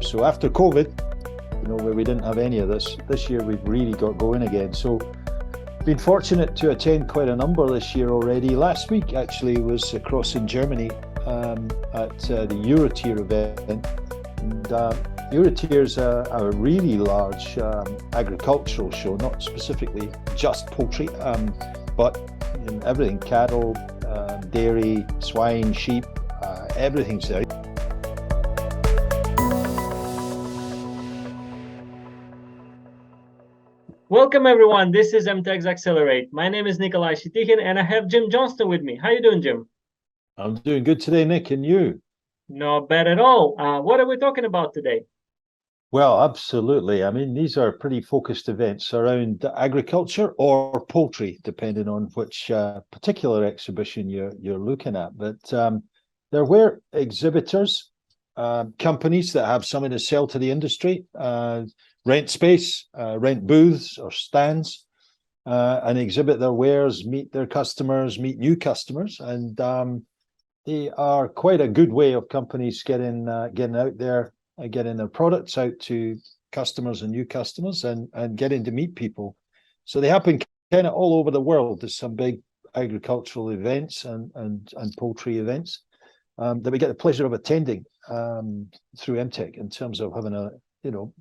So after COVID, where we didn't have any of this year we've really got going again. So been fortunate to attend quite a number this year already. Last week actually was across in Germany at the Euretier event. And Euretier is a really large agricultural show, not specifically just poultry, but everything, cattle, dairy, swine, sheep, everything's there. Welcome everyone, this is MTech Accelerate. My name is Nikolai Shitikhin and I have Jim Johnston with me. How you doing, Jim? I'm doing good today, Nick, and you? Not bad at all. What are we talking about today? Well, absolutely. I mean, these are pretty focused events around agriculture or poultry, depending on which particular exhibition you're looking at. But there were exhibitors, companies that have something to sell to the industry, rent space, rent booths or stands, and exhibit their wares, meet their customers, meet new customers, and they are quite a good way of companies getting out there, getting their products out to customers and new customers, and getting to meet people. So they happen kind of all over the world. There's some big agricultural events and poultry events that we get the pleasure of attending through MTech in terms of having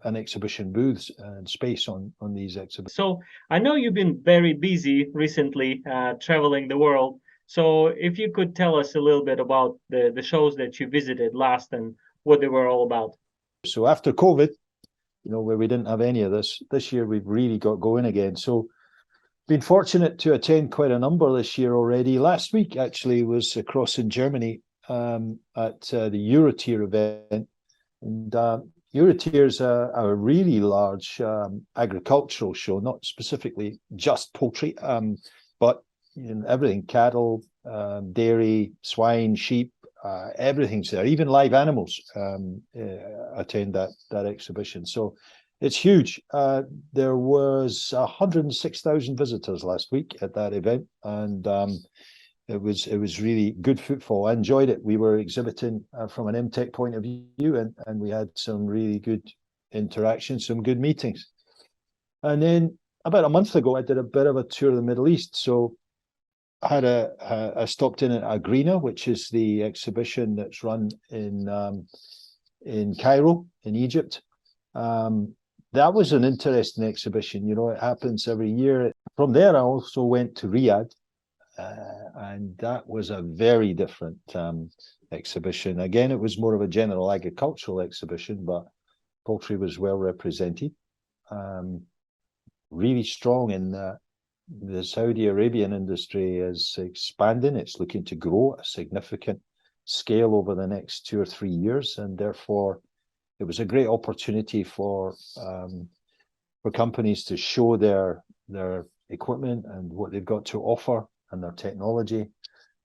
an exhibition booths and space on these exhibitions. So I know you've been very busy recently traveling the world. So if you could tell us a little bit about the shows that you visited last and what they were all about. So after COVID, where we didn't have any of this year we've really got going again. So been fortunate to attend quite a number this year already. Last week actually was across in Germany at the Euretier event. And Euretier is a really large agricultural show, not specifically just poultry, but everything, cattle, dairy, swine, sheep, everything's there. Even live animals attend that exhibition. So it's huge. There was 106,000 visitors last week at that event, and it was really good footfall. I enjoyed it. We were exhibiting from an MTech point of view, and we had some really good interactions, some good meetings. And then about a month ago, I did a bit of a tour of the Middle East. So I had I stopped in at Agrina, which is the exhibition that's run in Cairo, in Egypt. That was an interesting exhibition. It happens every year. From there, I also went to Riyadh. And that was a very different exhibition. Again, it was more of a general agricultural exhibition, but poultry was well represented. Really strong in the Saudi Arabian industry is expanding. It's looking to grow at a significant scale over the next 2 or 3 years, and therefore it was a great opportunity for companies to show their equipment and what they've got to offer and their technology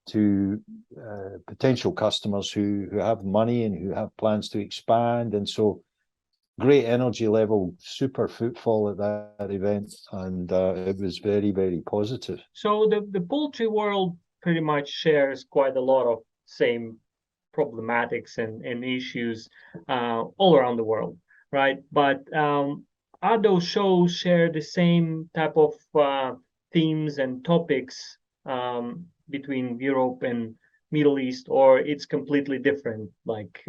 to potential customers who have money and who have plans to expand. And so great energy level, super footfall at that event, and it was very, very positive. So the poultry world pretty much shares quite a lot of same problematics and issues all around the world, right? But are those shows share the same type of themes and topics between Europe and Middle East, or it's completely different? Like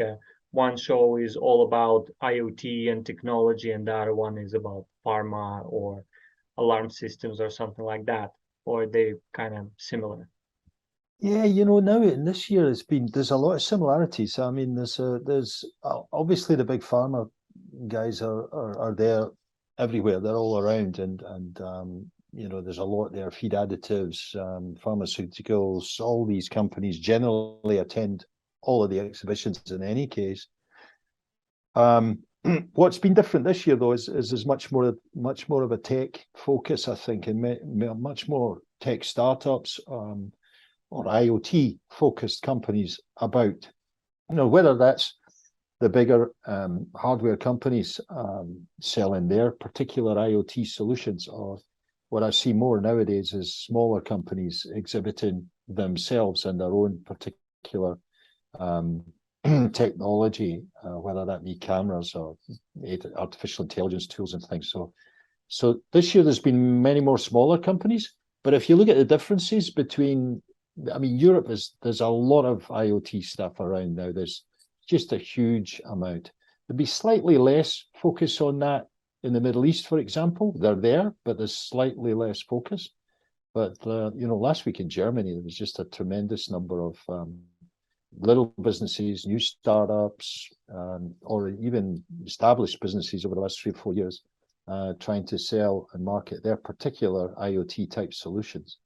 one show is all about IoT and technology, and the other one is about pharma or alarm systems or something like that, or are they kind of similar? Yeah, now in this year there's a lot of similarities. I mean, there's obviously the big pharma guys are there everywhere. They're all around, and there's a lot there. Feed additives, pharmaceuticals, all these companies generally attend all of the exhibitions in any case. What's been different this year, though, is there's much more of a tech focus, I think, and much more tech startups or IoT focused companies about. Whether that's the bigger hardware companies selling their particular IoT solutions, or what I see more nowadays is smaller companies exhibiting themselves and their own particular technology, whether that be cameras or artificial intelligence tools and things. So this year there's been many more smaller companies, but if you look at the differences between, I mean, there's a lot of IoT stuff around now. There's just a huge amount. There'd be slightly less focus on that in the Middle East, for example. They're there, but there's slightly less focus. But last week in Germany, there was just a tremendous number of little businesses, new startups, or even established businesses over the last 3 or 4 years, trying to sell and market their particular IoT type solutions.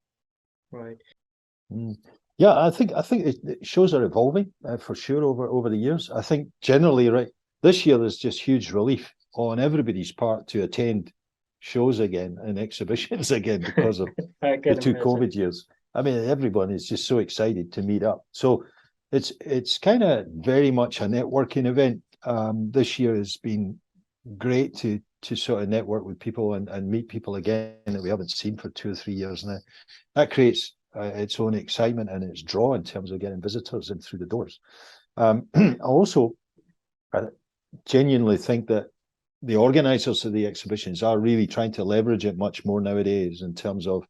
Right. Yeah, I think it shows are evolving for sure over the years. I think generally, right, this year there's just huge relief on everybody's part to attend shows again and exhibitions again because of the 2 COVID years. I mean, everyone is just so excited to meet up. So it's kind of very much a networking event. This year has been great to sort of network with people and meet people again that we haven't seen for 2 or 3 years now. That creates its own excitement and its draw in terms of getting visitors in through the doors. I also genuinely think that the organizers of the exhibitions are really trying to leverage it much more nowadays in terms of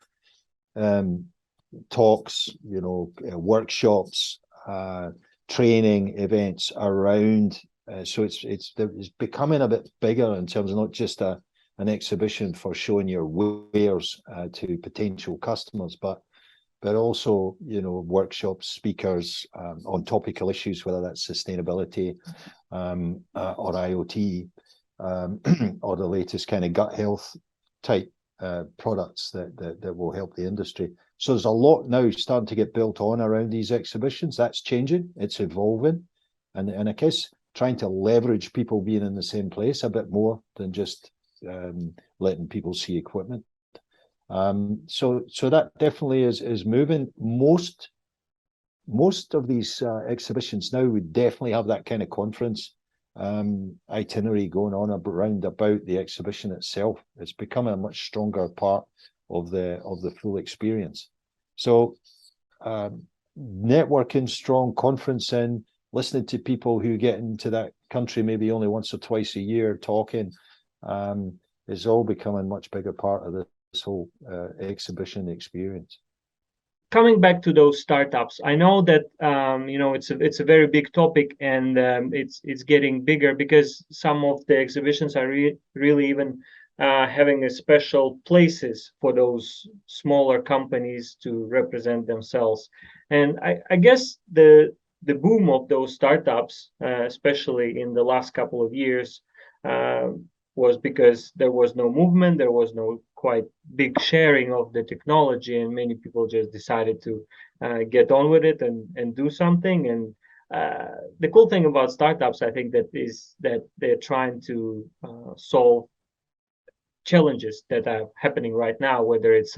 talks, workshops, training events around. So it's becoming a bit bigger in terms of not just an exhibition for showing your wares to potential customers, but also workshops, speakers on topical issues, whether that's sustainability or IoT. Or the latest kind of gut health type products that will help the industry. So there's a lot now starting to get built on around these exhibitions. That's changing, it's evolving, and I guess trying to leverage people being in the same place a bit more than just letting people see equipment. So that definitely is moving. Most of these exhibitions now would definitely have that kind of conference itinerary going on around about the exhibition itself. It's become a much stronger part of the full experience. So networking, strong conferencing, listening to people who get into that country maybe only once or twice a year, talking, is all becoming a much bigger part of this whole exhibition experience. Coming back to those startups, I know that it's a very big topic, and it's getting bigger because some of the exhibitions are really even having a special places for those smaller companies to represent themselves. And I guess the boom of those startups, especially in the last couple of years, was because there was no movement, there was no quite big sharing of the technology, and many people just decided to get on with it and do something. And the cool thing about startups, I think, that is that they're trying to solve challenges that are happening right now, whether it's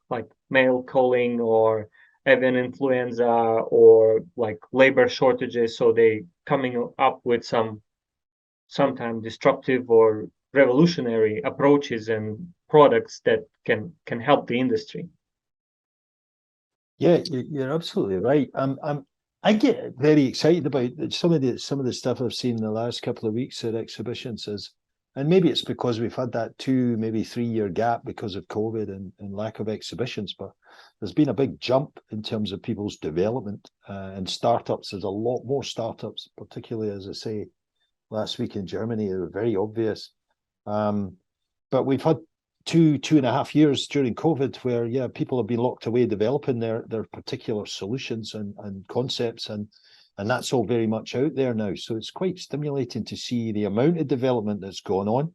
like mail calling or avian influenza or like labor shortages. So they coming up with sometimes disruptive or revolutionary approaches and products that can help the industry. Yeah, you're absolutely right. I get very excited about some of the stuff I've seen in the last couple of weeks at exhibitions, and maybe it's because we've had that 2, maybe 3 year gap because of COVID and lack of exhibitions, but there's been a big jump in terms of people's development and startups. There's a lot more startups, particularly, as I say, last week in Germany. They were very obvious. But we've had 2.5 years during COVID where, people have been locked away developing their particular solutions and concepts, and that's all very much out there now. So it's quite stimulating to see the amount of development that's going on,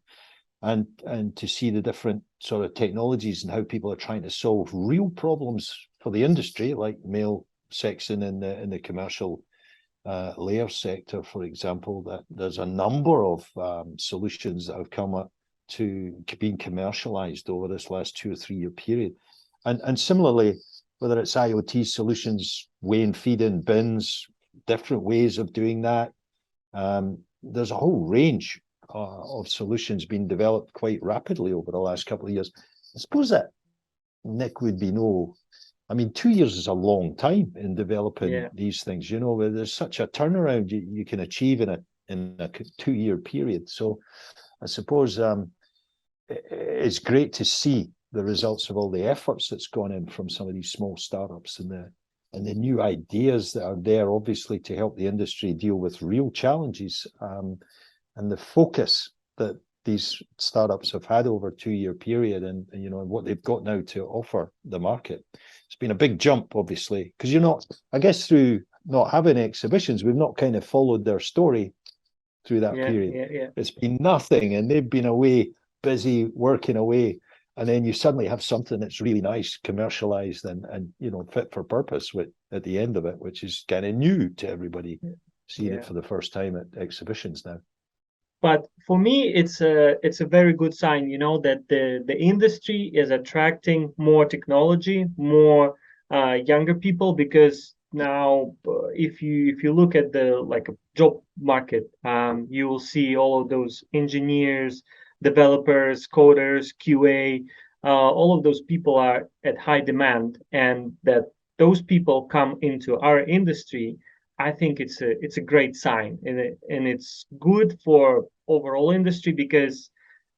and to see the different sort of technologies and how people are trying to solve real problems for the industry, like mail sexing in the commercial layer sector, for example. That there's a number of solutions that have come up to being commercialized over this last 2 or 3 year period, and similarly, whether it's IoT solutions, weigh and feed in bins, different ways of doing that. There's a whole range of solutions being developed quite rapidly over the last couple of years. I suppose that, Nick, would be no I mean, 2 years is a long time in developing Yeah. these things. You know, where there's such a turnaround you can achieve in a 2 year period. So I suppose it's great to see the results of all the efforts that's gone in from some of these small startups and the new ideas that are there, obviously, to help the industry deal with real challenges, and the focus that these startups have had over a 2 year period, and you know, what they've got now to offer the market. It's been a big jump, obviously, because I guess through not having exhibitions, we've not kind of followed their story through that period. Yeah. It's been nothing, and they've been away, busy working away, and then you suddenly have something that's really nice, commercialized, and you know, fit for purpose at the end of it, which is kind of new to everybody seeing it for the first time at exhibitions now. But for me, it's a very good sign, you know, that the industry is attracting more technology, more younger people, because now if you look at the like a job market, you will see all of those engineers, developers, coders, QA, all of those people are at high demand, and that those people come into our industry. I think it's a great sign, and it's good for overall industry, because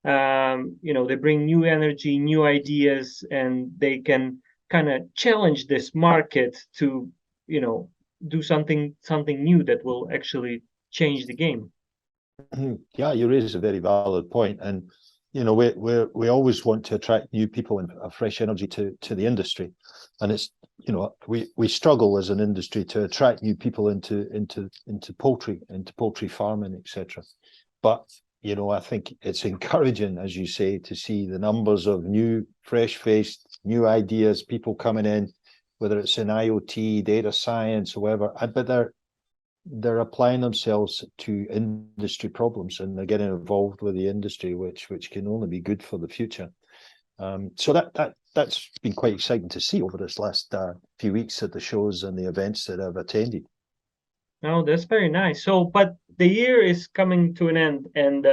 you know, they bring new energy, new ideas, and they can kind of challenge this market to, you know, do something new that will actually change the game. Yeah, you raise a very valid point, and you know, we always want to attract new people and a fresh energy to the industry, and it's, you know, we struggle as an industry to attract new people into poultry farming, etc. But you know, I think it's encouraging, as you say, to see the numbers of new, fresh-faced, new ideas, people coming in, whether it's in IoT, data science, or whatever. But they're applying themselves to industry problems, and they're getting involved with the industry, which can only be good for the future. So that's been quite exciting to see over this last few weeks at the shows and the events that I've attended. No, that's very nice. So, but the year is coming to an end, and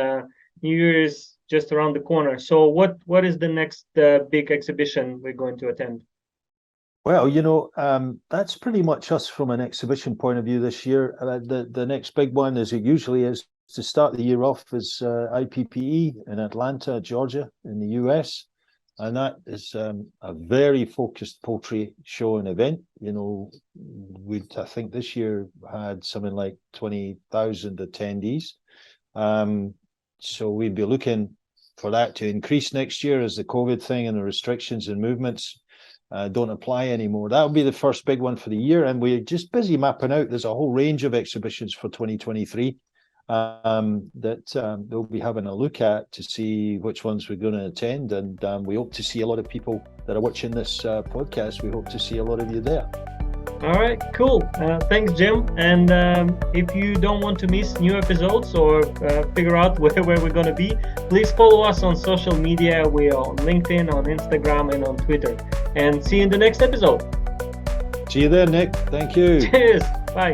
New Year is just around the corner. So, what is the next big exhibition we're going to attend? Well, you know, that's pretty much us from an exhibition point of view this year. The next big one, as it usually is, to start the year off, is IPPE in Atlanta, Georgia, in the US. And that is a very focused poultry show and event. You know, I think this year had something like 20,000 attendees. So we'd be looking for that to increase next year as the COVID thing and the restrictions and movements don't apply anymore. That will be the first big one for the year. And we're just busy mapping out. There's a whole range of exhibitions for 2023. That they'll be having a look at to see which ones we're going to attend, and we hope to see a lot of people that are watching this podcast. We hope to see a lot of you there. All right, cool. Thanks, Jim. And if you don't want to miss new episodes or figure out where we're going to be, please follow us on social media. We're on LinkedIn, on Instagram, and on Twitter. And see you in the next episode. See you there, Nick. Thank you. Cheers. Bye.